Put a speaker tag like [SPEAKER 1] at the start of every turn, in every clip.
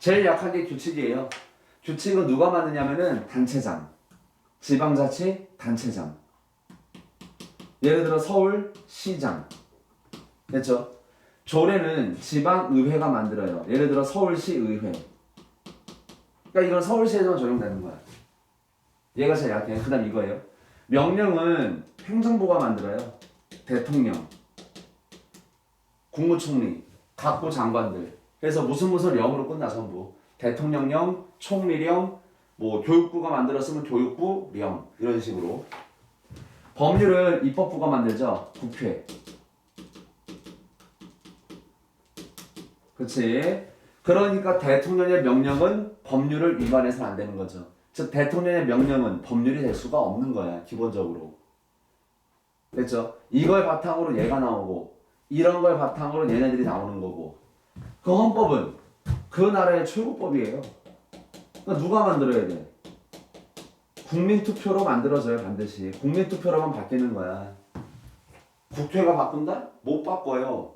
[SPEAKER 1] 제일 약한 게 규칙이에요. 규칙은 누가 만드냐면은 단체장, 지방자치 단체장. 예를 들어 서울시장. 됐죠? 조례는 지방의회가 만들어요. 예를 들어 서울시의회. 그러니까 이건 서울시에서만 적용되는 거야. 얘가 제일 약해. 그 다음 이거예요. 명령은 행정부가 만들어요. 대통령, 국무총리, 각부 장관들. 그래서 무슨 0으로 끝나 전부. 대통령령, 총리령, 뭐 교육부가 만들었으면 교육부령 이런 식으로. 법률을 입법부가 만들죠. 국회. 그치? 그러니까 대통령의 명령은 법률을 위반해서는 안 되는 거죠. 즉 대통령의 명령은 법률이 될 수가 없는 거야. 기본적으로. 됐죠? 이걸 바탕으로 얘가 나오고 이런 걸 바탕으로 얘네들이 나오는 거고 그 헌법은 그 나라의 최고법이에요. 그러니까 누가 만들어야 돼? 국민투표로 만들어져요. 반드시. 국민투표로만 바뀌는 거야. 국회가 바꾼다? 못 바꿔요.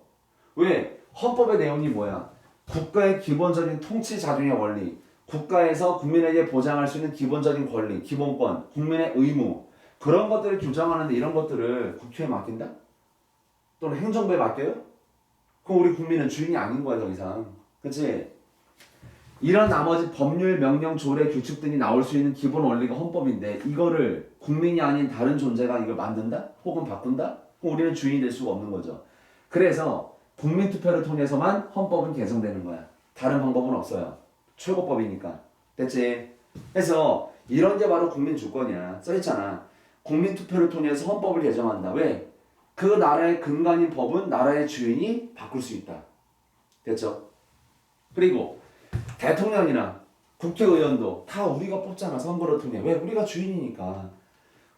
[SPEAKER 1] 왜? 헌법의 내용이 뭐야? 국가의 기본적인 통치 자중의 원리, 국가에서 국민에게 보장할 수 있는 기본적인 권리, 기본권, 국민의 의무 그런 것들을 규정하는데 이런 것들을 국회에 맡긴다? 또는 행정부에 맡겨요? 그럼 우리 국민은 주인이 아닌 거야 더 이상. 그치? 이런 나머지 법률, 명령, 조례, 규칙 등이 나올 수 있는 기본 원리가 헌법인데 이거를 국민이 아닌 다른 존재가 이걸 만든다? 혹은 바꾼다? 그럼 우리는 주인이 될 수가 없는 거죠. 그래서 국민투표를 통해서만 헌법은 개정되는 거야. 다른 방법은 없어요. 최고법이니까. 됐지? 그래서 이런 게 바로 국민주권이야. 써있잖아. 국민투표를 통해서 헌법을 개정한다. 왜? 그 나라의 근간인 법은 나라의 주인이 바꿀 수 있다. 됐죠? 그리고 대통령이나 국회의원도 다 우리가 뽑잖아. 선거를 통해. 왜? 우리가 주인이니까.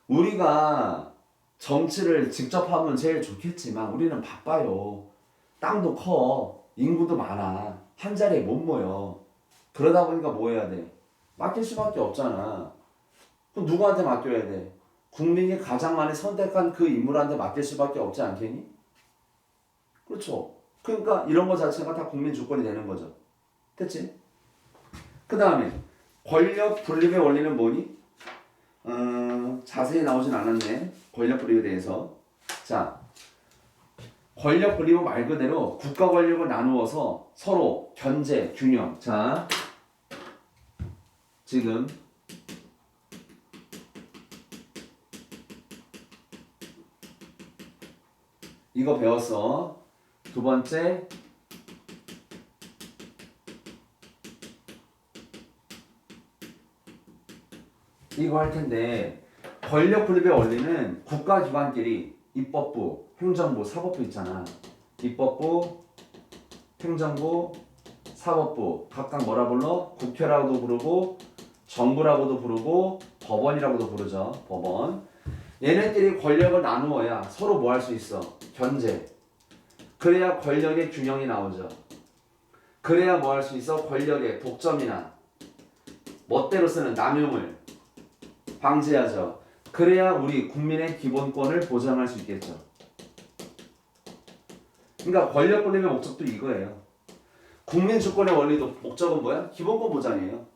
[SPEAKER 1] 우리가 정치를 직접 하면 제일 좋겠지만 우리는 바빠요. 땅도 커. 인구도 많아. 한 자리에 못 모여. 그러다 보니까 뭐 해야 돼? 맡길 수밖에 없잖아. 그럼 누구한테 맡겨야 돼? 국민이 가장 많이 선택한 그 인물한테 맡길 수밖에 없지 않겠니? 그렇죠. 그러니까 이런 거 자체가 다 국민 주권이 되는 거죠. 됐지? 그 다음에 권력 분립의 원리는 뭐니? 자세히 나오진 않았네. 권력 분립에 대해서. 자, 권력 분립은 말 그대로 국가 권력을 나누어서 서로 견제, 균형. 자, 지금 이거 배웠어. 두 번째, 이거 할 텐데 권력 분립의 원리는 국가기관끼리 입법부, 행정부, 사법부 있잖아. 입법부, 행정부, 사법부 각각 뭐라 불러? 국회라고도 부르고 정부라고도 부르고 법원이라고도 부르죠. 법원. 얘네들이 권력을 나누어야 서로 뭐 할 수 있어? 견제. 그래야 권력의 균형이 나오죠. 그래야 뭐 할 수 있어? 권력의 독점이나 멋대로 쓰는 남용을 방지하죠. 그래야 우리 국민의 기본권을 보장할 수 있겠죠. 그러니까 권력 분립의 목적도 이거예요. 국민 주권의 원리도 목적은 뭐야? 기본권 보장이에요.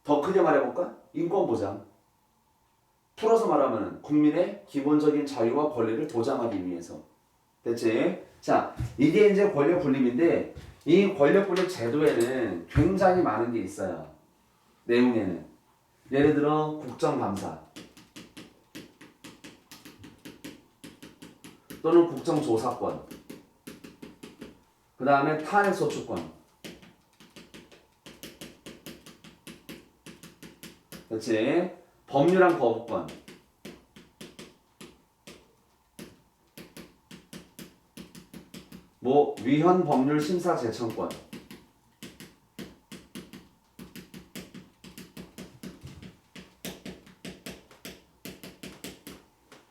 [SPEAKER 1] 더 크게 말해볼까? 인권 보장. 풀어서 말하면 국민의 기본적인 자유와 권리를 보장하기 위해서. 됐지? 자, 이게 이제 권력 분립인데 이 권력 분립 제도에는 굉장히 많은 게 있어요. 내용에는. 예를 들어 국정감사 또는 국정조사권 그 다음에 탄핵소추권 그렇지? 법률안 거부권 뭐 위헌 법률 심사 제청권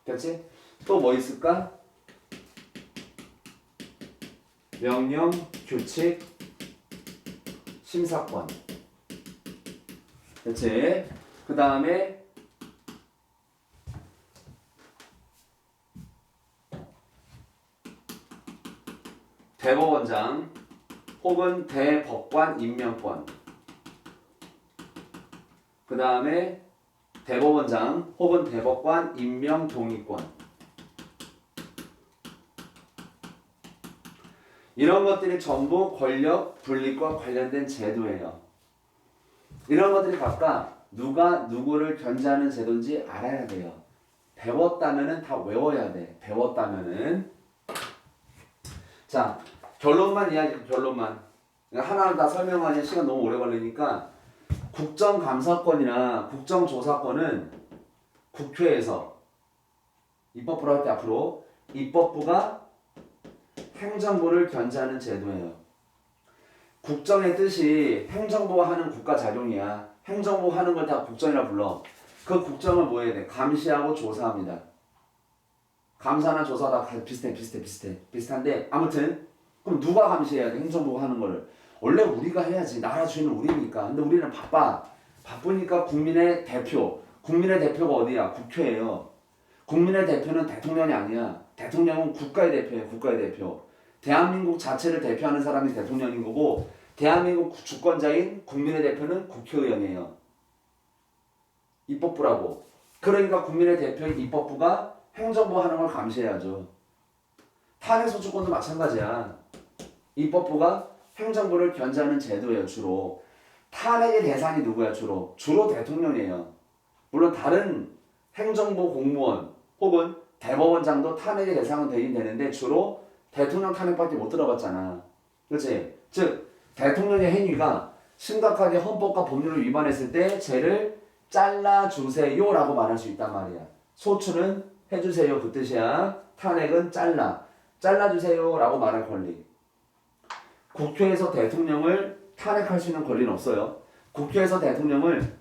[SPEAKER 1] 그렇지? 또 뭐 있을까? 명령, 규칙, 심사권 그렇지? 그 다음에 대법원장 혹은 대법관 임명권 그 다음에 대법원장 혹은 대법관 임명 동의권. 이런 것들이 전부 권력 분립과 관련된 제도예요. 이런 것들이 각각 누가 누구를 견제하는 제도인지 알아야 돼요. 배웠다면은 다 외워야 돼. 배웠다면은. 자, 결론만 이야기해. 결론만. 하나하나 다 설명하기엔 시간 너무 오래 걸리니까 국정감사권이나 국정조사권은 국회에서 입법부로 할 때 앞으로 입법부가 행정부를 견제하는 제도예요. 국정의 뜻이 행정부가 하는 국가자룡이야. 행정부가 하는 걸 다 국정이라 불러. 그 국정을 뭐 해야 돼? 감시하고 조사합니다. 감사나 조사 다 비슷한데 아무튼 그럼 누가 감시해야 돼? 행정부가 하는 거를. 원래 우리가 해야지. 나라 주인은 우리니까. 근데 우리는 바빠. 바쁘니까 국민의 대표가 어디야? 국회예요. 국민의 대표는 대통령이 아니야. 대통령은 국가의 대표예요. 국가의 대표. 대한민국 자체를 대표하는 사람이 대통령인 거고 대한민국 주권자인 국민의 대표는 국회의원이에요. 입법부라고. 그러니까 국민의 대표인 입법부가 행정부 하는 걸 감시해야죠. 탄핵소추권도 마찬가지야. 입법부가 행정부를 견제하는 제도예요. 주로. 탄핵의 대상이 누구야? 주로 대통령이에요. 물론 다른 행정부 공무원 혹은 대법원장도 탄핵의 대상은 되긴 되는데 주로 대통령 탄핵밖에 못 들어봤잖아. 그렇지? 즉 대통령의 행위가 심각하게 헌법과 법률을 위반했을 때 쟤를 잘라주세요라고 말할 수 있단 말이야. 소추는 해주세요 그 뜻이야. 탄핵은 잘라주세요라고 말할 권리. 국회에서 대통령을 탄핵할 수 있는 권리는 없어요. 국회에서 대통령을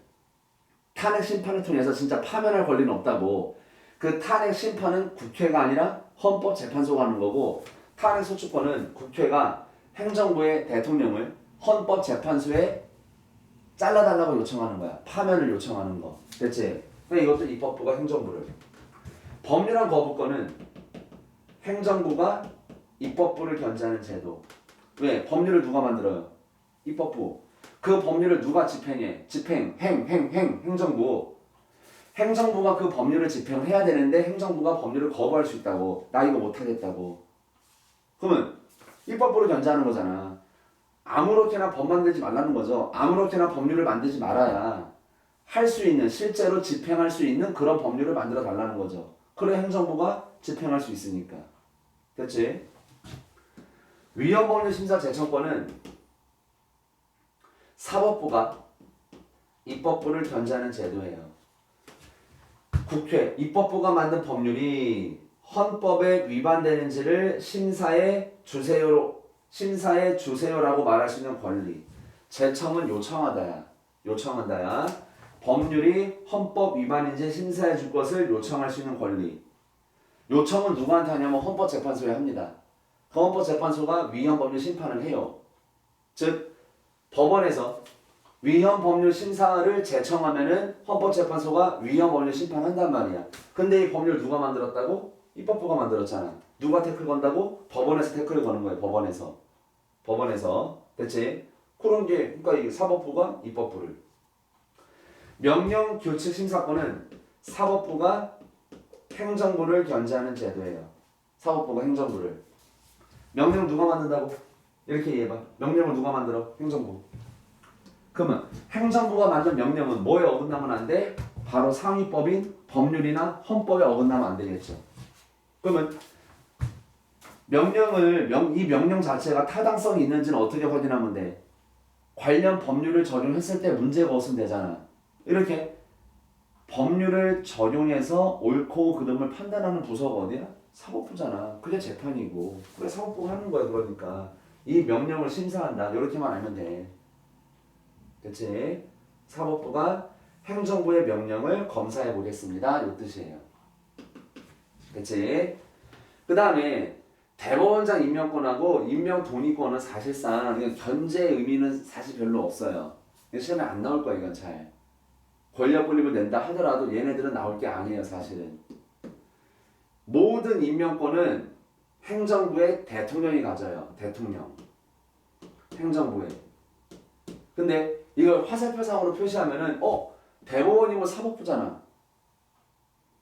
[SPEAKER 1] 탄핵 심판을 통해서 진짜 파면할 권리는 없다고. 그 탄핵 심판은 국회가 아니라 헌법재판소가 하는 거고 탄핵 소추권은 국회가 행정부의 대통령을 헌법재판소에 잘라달라고 요청하는 거야. 파면을 요청하는 거. 됐지? 그러니까 이것도 입법부가 행정부를. 법률안 거부권은 행정부가 입법부를 견제하는 제도. 왜? 법률을 누가 만들어요? 입법부. 그 법률을 누가 집행해? 행정부. 행정부가 그 법률을 집행해야 되는데 행정부가 법률을 거부할 수 있다고. 나 이거 못하겠다고. 그러면 입법부를 견제하는 거잖아. 아무렇게나 법 만들지 말라는 거죠. 아무렇게나 법률을 만들지 말아야 할 수 있는, 실제로 집행할 수 있는 그런 법률을 만들어 달라는 거죠. 그래 행정부가 집행할 수 있으니까. 됐지? 위헌법률 심사 제청권은 사법부가 입법부를 견제하는 제도예요. 국회, 입법부가 만든 법률이 헌법에 위반되는지를 심사해 주세요라고 말할 수 있는 권리. 제청은 요청한다야. 법률이 헌법 위반인지 심사해 줄 것을 요청할 수 있는 권리. 요청은 누구한테 하냐면 헌법재판소에 합니다. 그 헌법재판소가 위헌법률 심판을 해요. 즉 법원에서 위헌법률 심사를 제청하면은 헌법재판소가 위헌법률 심판한단 말이야. 근데 이 법률 누가 만들었다고? 입법부가 만들었잖아. 누가 태클 건다고? 법원에서 태클을 거는 거예요. 법원에서. 됐지? 그런 게 그러니까 이 사법부가 입법부를. 명령 규칙 심사권은 사법부가 행정부를 견제하는 제도예요. 사법부가 행정부를. 명령 누가 만든다고? 이렇게 얘기해봐. 명령을 누가 만들어? 행정부. 그러면 행정부가 만든 명령은 뭐에 어긋나면 안 돼? 바로 상위법인 법률이나 헌법에 어긋나면 안 되겠죠. 그러면 이 명령 자체가 타당성이 있는지는 어떻게 확인하면 돼? 관련 법률을 적용했을 때 문제가 없으면 되잖아. 이렇게 법률을 적용해서 옳고 그름을 판단하는 부서가 어디야? 사법부잖아. 그게 재판이고. 그래 사법부가 하는 거야. 그러니까 이 명령을 심사한다. 이렇게만 알면 돼. 그치? 사법부가 행정부의 명령을 검사해 보겠습니다. 이 뜻이에요. 그치? 그 다음에 대법원장 임명권하고 임명 동의권은 사실상 견제의 의미는 사실 별로 없어요. 시험에 안 나올 거야 이건 잘. 권력 분립을 낸다 하더라도 얘네들은 나올 게 아니에요 사실은. 모든 임명권은 행정부의 대통령이 가져요. 대통령. 행정부에. 근데 이걸 화살표상으로 표시하면은 대법원이 뭐 사법부잖아.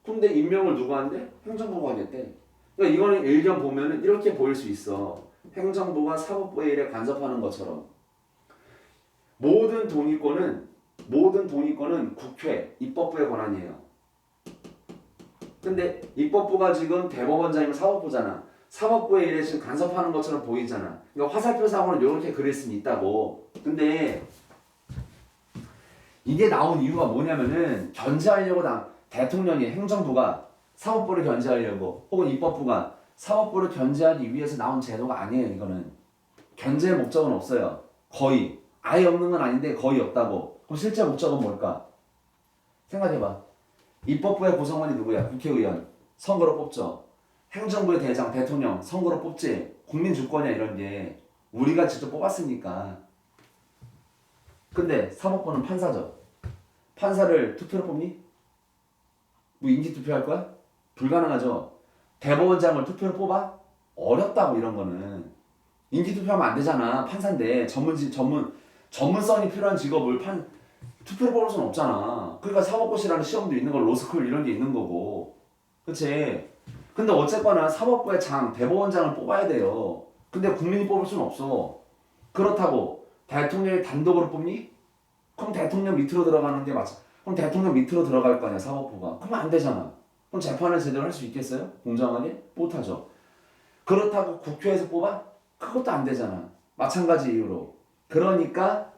[SPEAKER 1] 근데 임명을 누가 한대? 행정부가 하겠대. 그러니까 이거는 일견 보면은 이렇게 보일 수 있어. 행정부가 사법부의 일에 간섭하는 것처럼. 모든 동의권은 국회, 입법부의 권한이에요. 근데 입법부가 지금 대법원장이면 사법부잖아. 사법부의 일에 지금 간섭하는 것처럼 보이잖아. 그러니까 화살표상으로 이렇게 그릴 수는 있다고. 근데 이게 나온 이유가 뭐냐면은 견제하려고 대통령이 행정부가 사법부를 견제하려고 혹은 입법부가 사법부를 견제하기 위해서 나온 제도가 아니에요. 이거는 견제의 목적은 없어요. 거의 아예 없는 건 아닌데 거의 없다고. 그럼 실제 목적은 뭘까? 생각해봐. 입법부의 구성원이 누구야? 국회의원. 선거로 뽑죠. 행정부의 대장, 대통령. 선거로 뽑지. 국민 주권이야 이런 게. 우리가 직접 뽑았으니까. 근데 사법부는 판사죠. 판사를 투표로 뽑니? 뭐 인지 투표할 거야? 불가능하죠. 대법원장을 투표로 뽑아? 어렵다고 이런 거는. 인지 투표하면 안 되잖아. 판사인데 전문성이 필요한 직업을 투표로 뽑을 수는 없잖아. 그러니까 사법고시라는 시험도 있는 걸 로스쿨 이런 게 있는 거고. 그치? 근데 어쨌거나 사법부의 대법원장을 뽑아야 돼요. 근데 국민이 뽑을 수는 없어. 그렇다고 대통령이 단독으로 뽑니? 그럼 대통령 밑으로 들어가는 게 맞아. 그럼 대통령 밑으로 들어갈 거 아니야, 사법부가. 그러면 안 되잖아. 그럼 재판을 제대로 할 수 있겠어요? 공정하게? 못하죠. 그렇다고 국회에서 뽑아? 그것도 안 되잖아. 마찬가지 이유로. 그러니까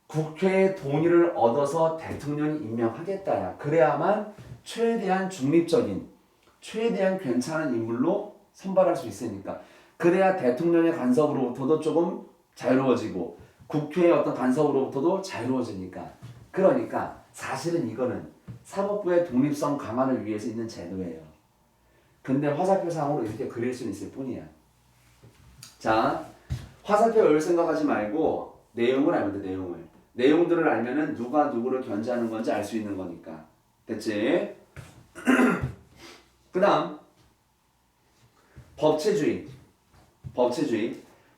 [SPEAKER 1] 국회의 동의를 얻어서 대통령이 임명하겠다야. 그래야만 최대한 중립적인, 최대한 괜찮은 인물로 선발할 수 있으니까. 그래야 대통령의 간섭으로부터도 조금 자유로워지고 국회의 어떤 간섭으로부터도 자유로워지니까. 그러니까 사실은 이거는 사법부의 독립성 강화를 위해서 있는 제도예요. 근데 화살표상으로 이렇게 그릴 수는 있을 뿐이야. 자, 화살표 열 생각하지 말고 내용을 알면 돼, 내용을. 내용들을 알면은 누가 누구를 견제하는 건지 알 수 있는 거니까. 됐지? 그 다음 법치주의.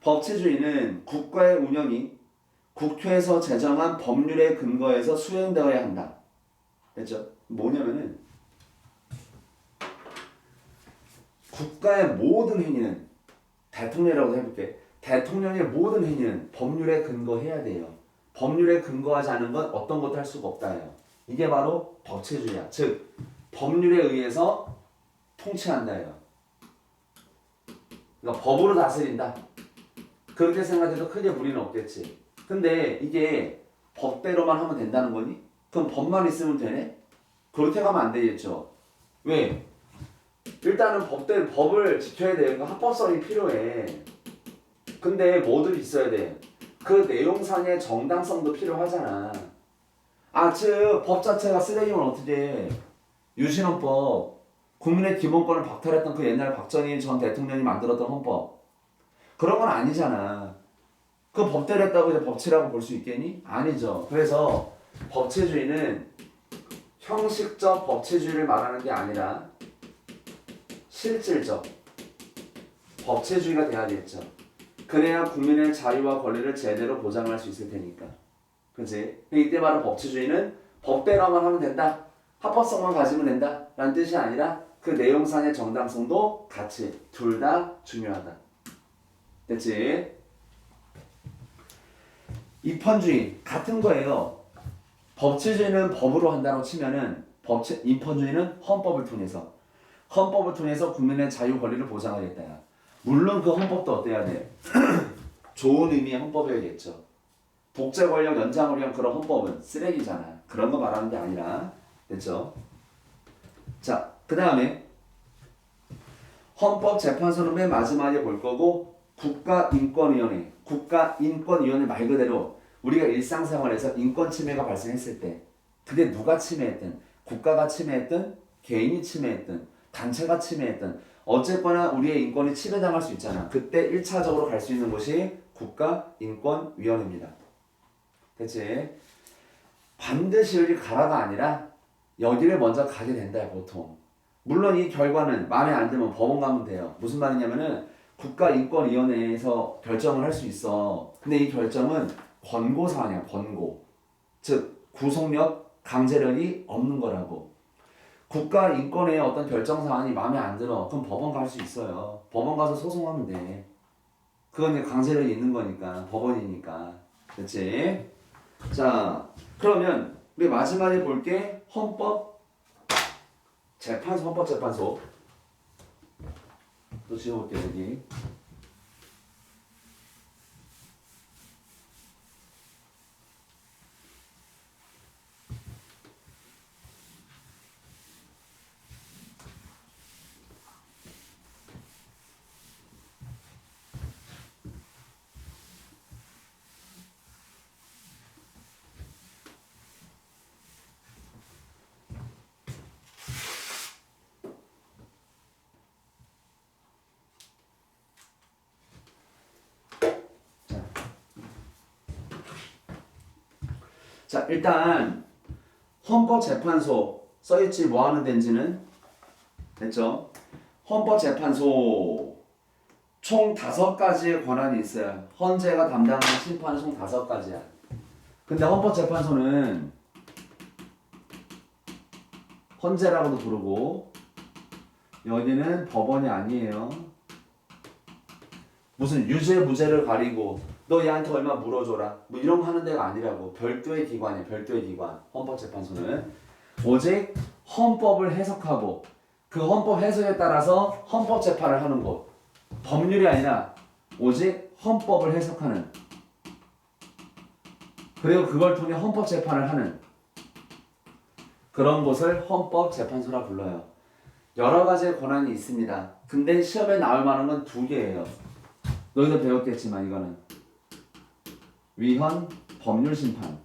[SPEAKER 1] 법치주의는 국가의 운영이 국회에서 제정한 법률에 근거해서 수행되어야 한다. 됐죠? 뭐냐면은 국가의 모든 행위는 대통령이라고 해볼게. 대통령의 모든 행위는 법률에 근거해야 돼요. 법률에 근거하지 않은 건 어떤 것도 할 수가 없다예요. 이게 바로 법치주의야. 즉 법률에 의해서 통치한다예요. 그러니까 법으로 다스린다. 그렇게 생각해도 크게 무리는 없겠지. 근데 이게 법대로만 하면 된다는 거니? 그럼 법만 있으면 되네? 그렇게 가면 안 되겠죠. 왜? 일단은 법을 지켜야 돼. 그러니까 합법성이 필요해. 근데 뭐들이 있어야 돼? 그 내용상의 정당성도 필요하잖아. 즉 법 자체가 쓰레기면 어떻게 해? 유신헌법, 국민의 기본권을 박탈했던 그 옛날 박정희 전 대통령이 만들었던 헌법. 그런 건 아니잖아. 그 법대로 했다고 이제 법치라고 볼 수 있겠니? 아니죠. 그래서 법치주의는 형식적 법치주의를 말하는 게 아니라 실질적 법치주의가 돼야겠죠. 그래야 국민의 자유와 권리를 제대로 보장할 수 있을 테니까. 그치? 이때 말하는 법치주의는 법대로만 하면 된다. 합법성만 가지면 된다. 라는 뜻이 아니라 그 내용상의 정당성도 같이 둘 다 중요하다. 됐지? 입헌주의 같은 거예요. 법치주의는 법으로 한다고 치면은 입헌주의는 헌법을 통해서 국민의 자유 권리를 보장하겠다. 물론 그 헌법도 어때야 돼? 좋은 의미의 헌법이어야겠죠. 독재 권력 연장을 위한 그런 헌법은 쓰레기잖아. 그런 거 말하는 게 아니라. 됐죠? 자, 그 다음에 헌법재판소는 맨 마지막에 볼 거고 국가인권위원회 말 그대로 우리가 일상생활에서 인권 침해가 발생했을 때 그게 누가 침해했든 국가가 침해했든 개인이 침해했든 단체가 침해했든 어쨌거나 우리의 인권이 침해당할 수 있잖아. 그때 1차적으로 갈 수 있는 곳이 국가인권위원회입니다. 그치? 반드시 여기 가라가 아니라 여기를 먼저 가게 된다 보통. 물론 이 결과는 마음에 안 들면 법원 가면 돼요. 무슨 말이냐면은 국가인권위원회에서 결정을 할 수 있어. 근데 이 결정은 권고사항이야. 권고. 즉 구속력, 강제력이 없는 거라고. 국가 인권의 어떤 결정 사안이 마음에 안 들어. 그럼 법원 갈 수 있어요. 법원 가서 소송하면 돼. 그건 이제 강제력이 있는 거니까. 법원이니까. 그치? 자, 그러면 우리 마지막에 볼게 헌법재판소. 또 지워볼게요, 여기. 자, 일단 헌법재판소 써있지 뭐 하는 데인지는 됐죠? 헌법재판소 총 5가지의 권한이 있어요. 헌재가 담당하는 심판은 총 5가지야. 근데 헌법재판소는 헌재라고도 부르고 여기는 법원이 아니에요. 무슨 유죄 무죄를 가리고 너 얘한테 얼마 물어줘라 뭐 이런 거 하는 데가 아니라고. 별도의 기관이에요. 별도의 기관. 헌법재판소는 오직 헌법을 해석하고 그 헌법 해석에 따라서 헌법 재판을 하는 곳. 법률이 아니라 오직 헌법을 해석하는, 그리고 그걸 통해 헌법 재판을 하는 그런 곳을 헌법재판소라 불러요. 여러 가지의 권한이 있습니다. 근데 시험에 나올 만한 건 2개예요. 너희도 배웠겠지만 이거는 위헌 법률심판,